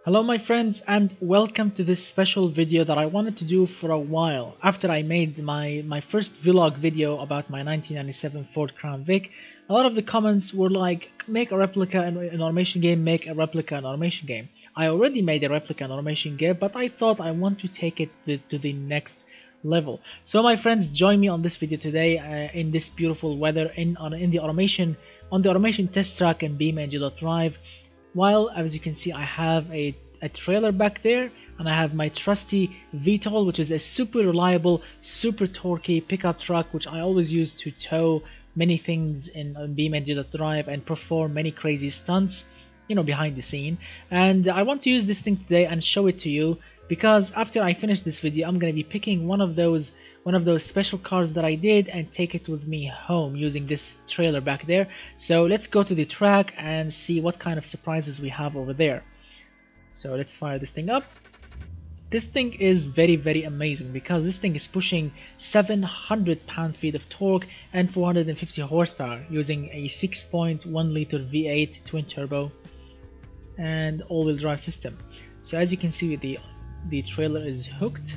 Hello my friends and welcome to this special video that I wanted to do for a while. After I made my first vlog video about my 1997 Ford Crown Vic, a lot of the comments were like, make a replica in an automation game, make a replica in an automation game. I already made a replica in an automation game, but I thought I want to take it to the next level. So my friends, join me on this video today in this beautiful weather on the automation test track in BeamNG.drive. While, as you can see, I have a trailer back there, and I have my trusty VTOL, which is a super reliable, super torquey pickup truck, which I always use to tow many things in BeamNG.drive and perform many crazy stunts, you know, behind the scene. And I want to use this thing today and show it to you, because after I finish this video, I'm going to be picking one of those special cars that I did and take it with me home using this trailer back there. So let's go to the track and see what kind of surprises we have over there. So let's fire this thing up. This thing is very amazing because this thing is pushing 700 pound-feet of torque and 450 horsepower using a 6.1 liter V8 twin turbo and all-wheel drive system. So as you can see, the trailer is hooked.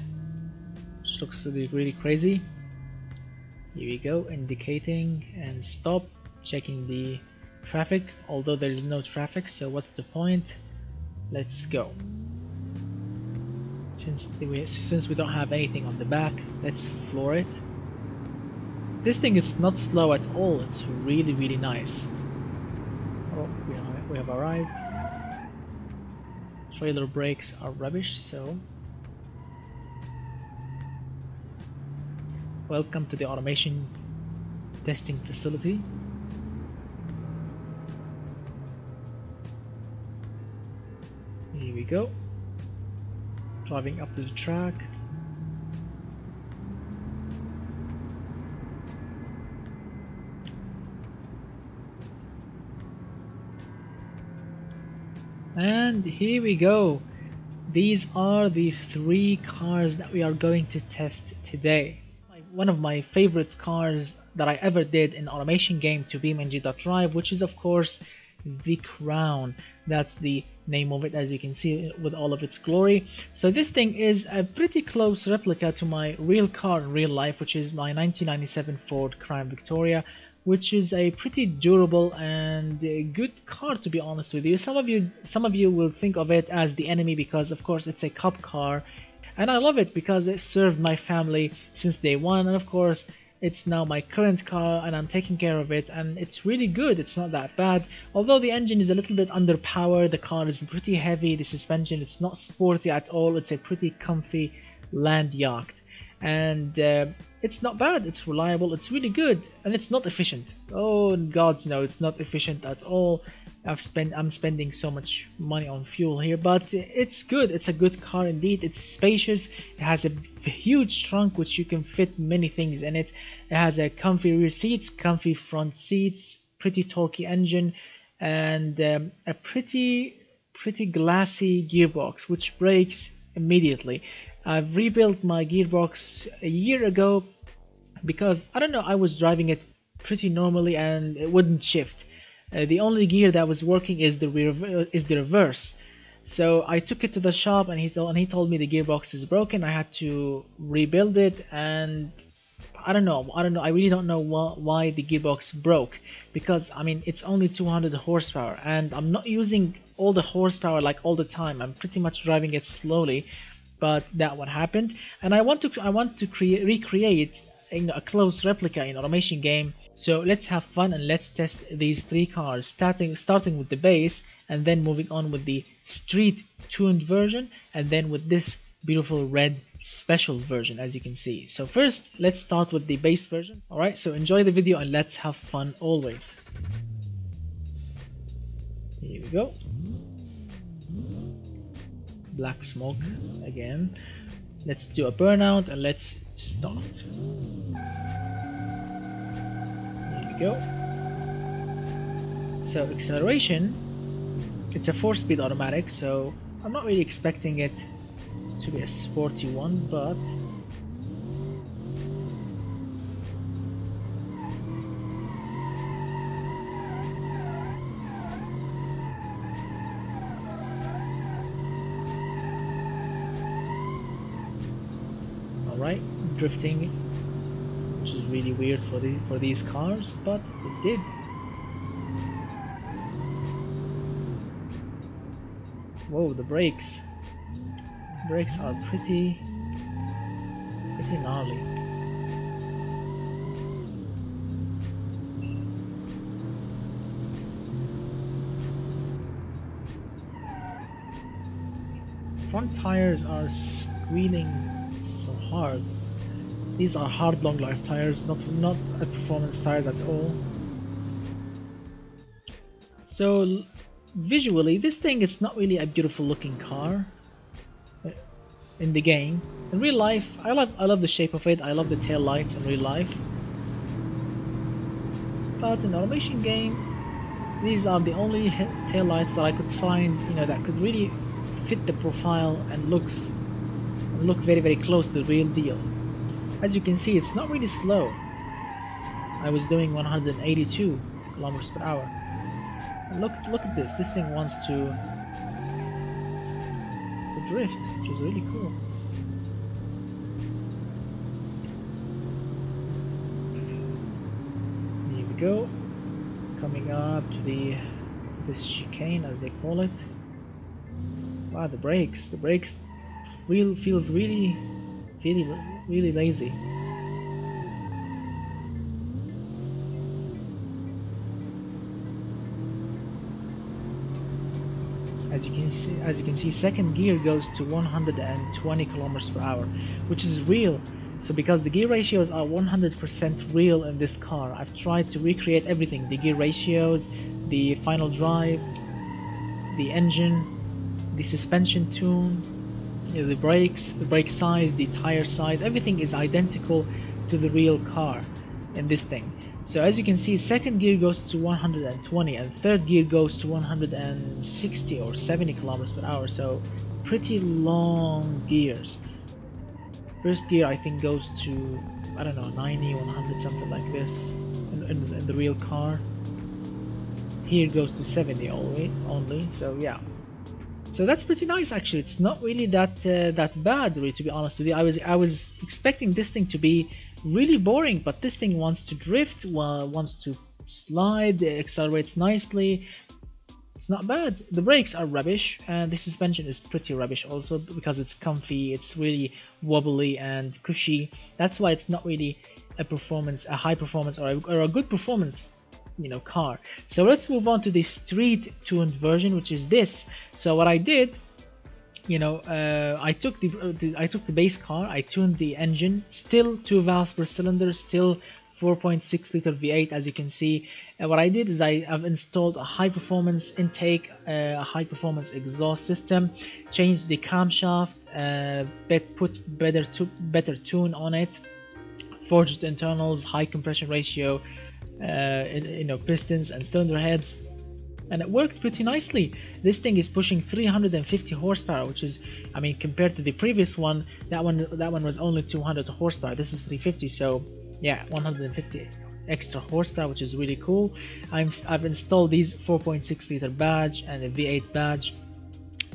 Looks to be really crazy. Here we go, indicating and stop, checking the traffic, although there is no traffic, so what's the point? Let's go. Since we don't have anything on the back, let's floor it. This thing is not slow at all, it's really nice. Oh, we have arrived. Trailer brakes are rubbish, so welcome to the automation testing facility. Here we go. Driving up to the track. And here we go. These are the 3 cars that we are going to test today. One of my favorite cars that I ever did in automation game to BeamNG.drive, which is of course the Crown. That's the name of it, as you can see, with all of its glory. So this thing is a pretty close replica to my real car in real life, which is my 1997 Ford Crown Victoria, which is a pretty durable and good car, to be honest with you. Some of you will think of it as the enemy because of course it's a cup car. And I love it because it served my family since day one, and of course it's now my current car and I'm taking care of it, and it's really good. It's not that bad, although the engine is a little bit underpowered. The car is pretty heavy, the suspension, it's not sporty at all. It's a pretty comfy land yacht, and it's not bad, it's reliable, it's really good, and it's not efficient. Oh god, no, it's not efficient at all. I'm spending so much money on fuel here, but it's good. It's a good car indeed. It's spacious. It has a huge trunk which you can fit many things in it. It has a comfy rear seats, comfy front seats, pretty torquey engine, and a pretty glassy gearbox which brakes immediately. I've rebuilt my gearbox a year ago because I don't know, I was driving it pretty normally and it wouldn't shift. The only gear that was working is the reverse. So I took it to the shop and he told me the gearbox is broken. I had to rebuild it, and I don't know. I really don't know why the gearbox broke, because I mean it's only 200 horsepower and I'm not using all the horsepower like all the time. I'm pretty much driving it slowly, but that what happened. And I want to recreate a close replica in automation game. So let's have fun and let's test these 3 cars, starting with the base and then moving on with the street tuned version and then with this beautiful red special version, as you can see. So first let's start with the base version. Alright, so enjoy the video and let's have fun always. Here we go. Black smoke again. Let's do a burnout and let's start. Go. So acceleration, it's a 4-speed automatic, so I'm not really expecting it to be a sporty one, but Alright, drifting, which is really weird for these cars, but it did. Whoa, the brakes. Brakes are pretty gnarly. Front tires are squealing so hard. These are hard long life tires, not performance tires at all. So visually, this thing is not really a beautiful looking car in the game. In real life, I love the shape of it. I love the tail lights in real life. But in the automation game, these are the only tail lights that I could find, that could really fit the profile and look very close to the real deal. As you can see, it's not really slow. I was doing 182 kilometers per hour. And look at this. This thing wants to drift, which is really cool. Here we go. Coming up to this chicane, as they call it. Wow, the brakes wheel feels really lazy. As you can see, second gear goes to 120 kilometers per hour, which is real. So because the gear ratios are 100% real in this car, I've tried to recreate everything: the gear ratios, the final drive, the engine, the suspension tune, the brakes, the brake size, the tire size. Everything is identical to the real car in this thing. So as you can see, second gear goes to 120 and third gear goes to 160 or 70 kilometers per hour. So pretty long gears. First gear I think goes to, I don't know, 90, 100, something like this in the real car. Here it goes to 70 only. So yeah. So that's pretty nice actually. It's not really that bad, really, to be honest with you. I was expecting this thing to be really boring, but this thing wants to drift, wants to slide, it accelerates nicely. It's not bad. The brakes are rubbish, and the suspension is pretty rubbish also because it's comfy. It's really wobbly and cushy. That's why it's not really a high performance or a good performance, car. So let's move on to the street tuned version, which is this. So what I did, I took the base car, I tuned the engine, still 2 valves per cylinder, still 4.6 liter V8, as you can see. And what I did is I've installed a high performance intake, a high performance exhaust system, changed the camshaft, put better tune on it, forged internals, high compression ratio, pistons and cylinder heads, and it worked pretty nicely. This thing is pushing 350 horsepower, which is, compared to the previous one, that one was only 200 horsepower. This is 350, so yeah, 150 extra horsepower, which is really cool. I've installed these 4.6 liter badge and a V8 badge,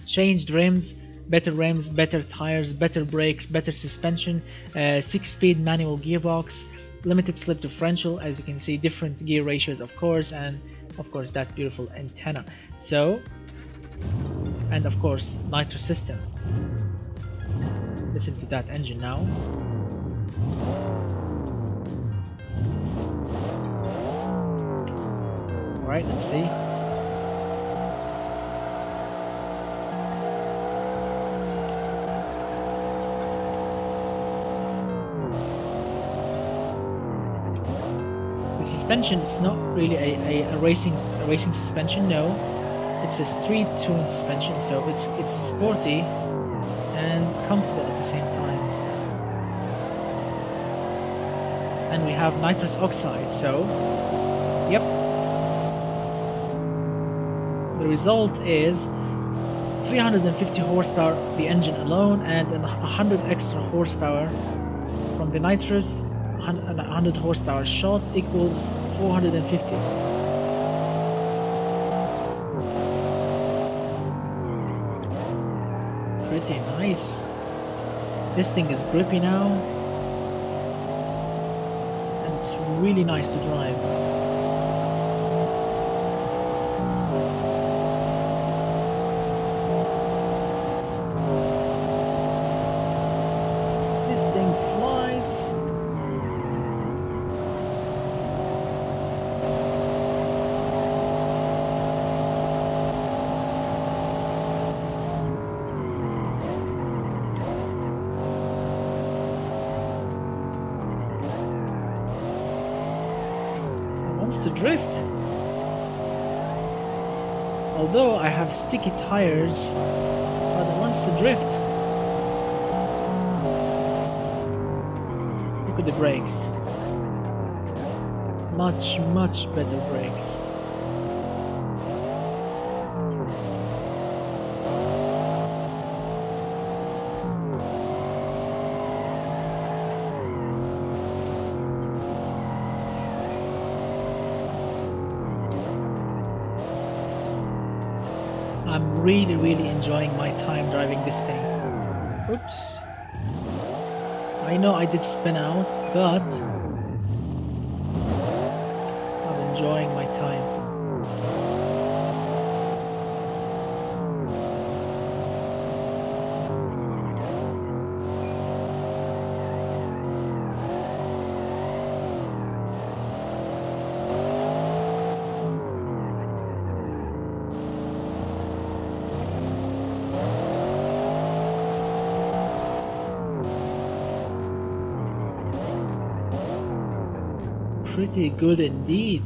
changed rims, better tires, better brakes, better suspension, 6-speed manual gearbox, limited slip differential, as you can see, different gear ratios, of course, and of course that beautiful antenna. So, and of course nitro system. Listen to that engine now. Alright, let's see. The suspension, it's not really a racing suspension, no. It's a street tuned suspension, so it's sporty and comfortable at the same time. And we have nitrous oxide, so yep. The result is 350 horsepower the engine alone, and 100 extra horsepower from the nitrous. 100 horsepower shot equals 450. Pretty nice. This thing is grippy now, and it's really nice to drive. This thing flies. To drift. Although I have sticky tires, but it wants to drift. Look at the brakes. Much better brakes. I'm really enjoying my time driving this thing. Oops. I know I did spin out, but I'm enjoying my time. Pretty good indeed.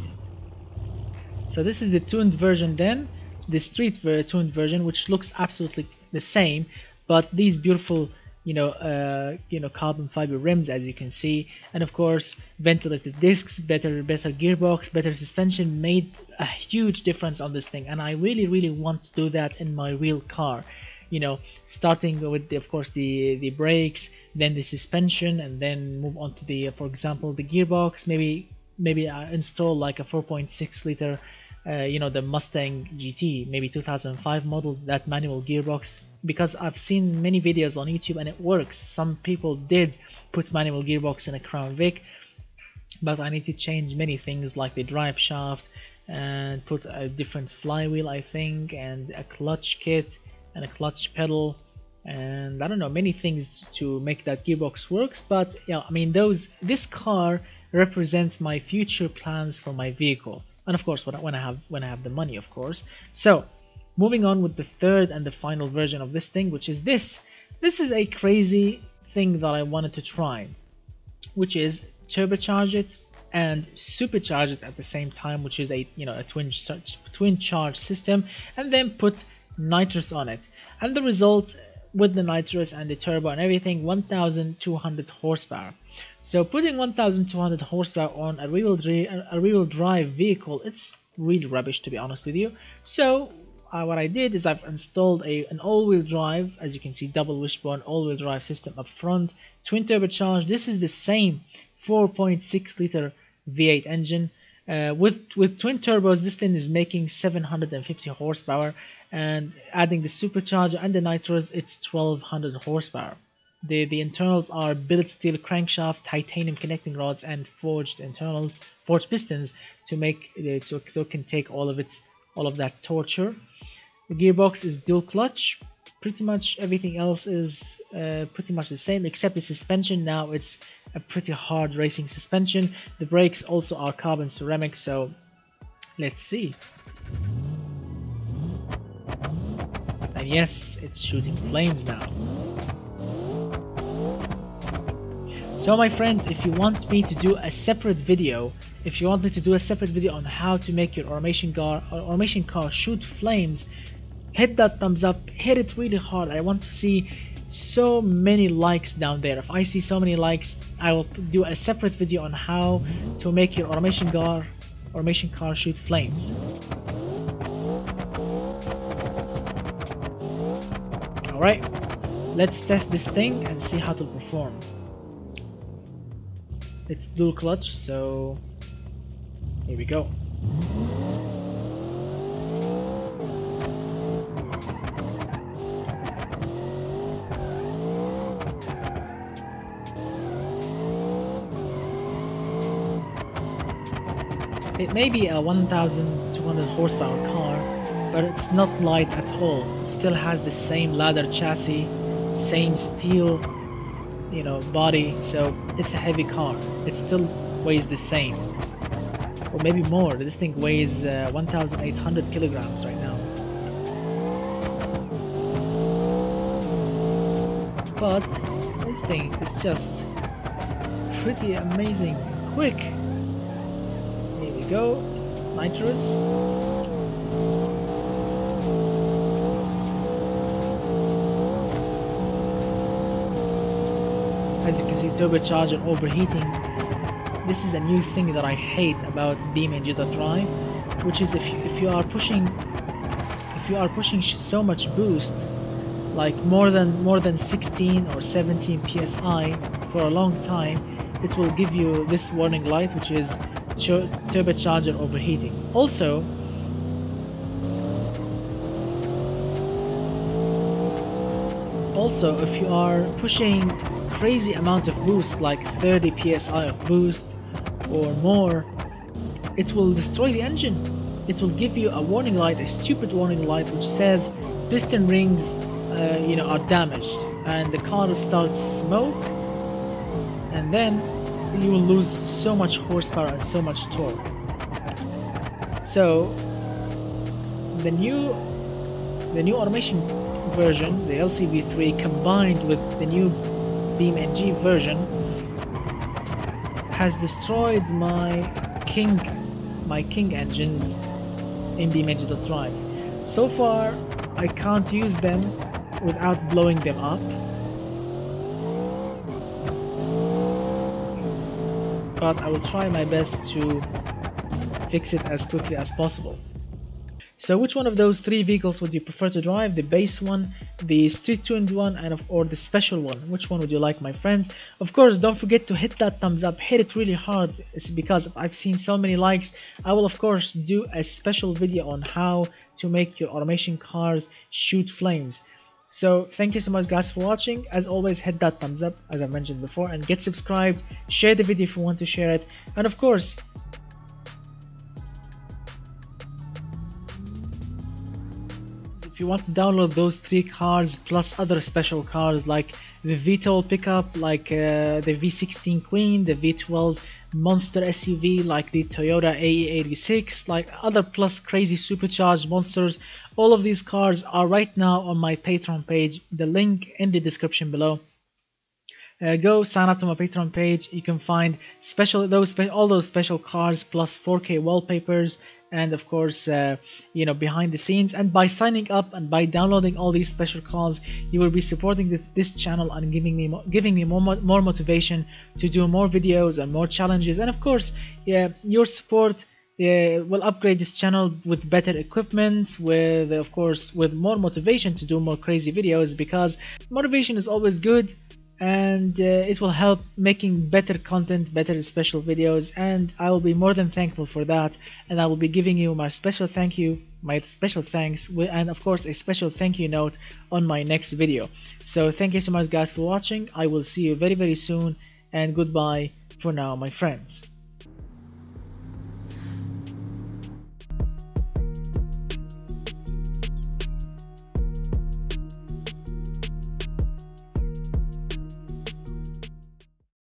So this is the tuned version then, the street tuned version, which looks absolutely the same, but these beautiful, carbon fiber rims, as you can see, and of course ventilated discs, better gearbox, better suspension made a huge difference on this thing, and I really want to do that in my real car. Starting with of course the brakes, then the suspension, and then move on to the, for example, the gearbox. Maybe install like a 4.6 liter, the Mustang GT, maybe 2005 model, that manual gearbox, because I've seen many videos on YouTube and it works. Some people did put manual gearbox in a Crown Vic, but I need to change many things like the drive shaft and put a different flywheel, I think, and a clutch kit and a clutch pedal, and I don't know, many things to make that gearbox works. But yeah, I mean, this car represents my future plans for my vehicle, and of course when I have the money, of course. So moving on with the third and the final version of this thing, which is this is a crazy thing that I wanted to try, which is turbocharge it and supercharge it at the same time, which is a twin charge system, and then put nitrous on it, and the result with the nitrous and the turbo and everything, 1200 horsepower. So putting 1200 horsepower on a rear-wheel drive vehicle, it's really rubbish, to be honest with you. So what I did is I've installed an all-wheel drive, as you can see, double wishbone all-wheel drive system up front, twin turbocharged. This is the same 4.6 liter V8 engine. With twin turbos, this thing is making 750 horsepower, and adding the supercharger and the nitrous, it's 1200 horsepower. The internals are billet steel crankshaft, titanium connecting rods, and forged pistons to make so it can take all of that torture. The gearbox is dual clutch. Pretty much everything else is pretty much the same, except the suspension. Now it's a pretty hard racing suspension. The brakes also are carbon ceramic, so let's see. And yes, it's shooting flames now. So my friends, if you want me to do a separate video, on how to make your automation car shoot flames, hit that thumbs up, hit it really hard. I want to see so many likes down there. If I see so many likes, I will do a separate video on how to make your automation car shoot flames. Alright, let's test this thing and see how to perform. It's dual clutch, so here we go. It may be a 1200 horsepower car, but it's not light at all. It still has the same ladder chassis, same steel, body, so it's a heavy car. It still weighs the same, or maybe more. This thing weighs 1,800 kilograms right now. But this thing is just pretty amazing, quick. Here we go, nitrous. As you can see, turbocharger overheating. This is a new thing that I hate about BeamNG.drive, which is if you are pushing so much boost, like more than 16 or 17 psi for a long time, it will give you this warning light, which is turbocharger overheating. Also, if you are pushing crazy amount of boost, like 30 psi of boost or more, it will destroy the engine. It will give you a warning light, a stupid warning light, which says piston rings are damaged, and the car will start to smoke, and then you will lose so much horsepower and so much torque. So the new automation version, the LCV3, combined with the new BeamNG version, has destroyed my king engines in BeamNG.drive. So far I can't use them without blowing them up, but I will try my best to fix it as quickly as possible. So which one of those three vehicles would you prefer to drive? The base one, the street tuned one, or the special one? Which one would you like, my friends? Of course, don't forget to hit that thumbs up, hit it really hard. It's because I've seen so many likes. I will of course do a special video on how to make your automation cars shoot flames. So thank you so much guys for watching. As always, hit that thumbs up as I mentioned before, and get subscribed, share the video if you want to share it, and of course, if you want to download those three cars plus other special cars like the VTOL pickup, like the V16 Queen, the V12 monster SUV like the Toyota AE86, like other plus crazy supercharged monsters, all of these cars are right now on my Patreon page. The link in the description below. Go sign up to my Patreon page. You can find all those special cars plus 4K wallpapers, and of course behind the scenes. And by signing up and by downloading all these special cars, you will be supporting this channel and giving me more motivation to do more videos and more challenges. And of course, your support will upgrade this channel with better equipment, with more motivation to do more crazy videos, because motivation is always good, and it will help making better content, better special videos, and I will be more than thankful for that. And I will be giving you my special thanks, and of course a special thank you note on my next video. So thank you so much guys for watching. I will see you very soon, and goodbye for now, my friends.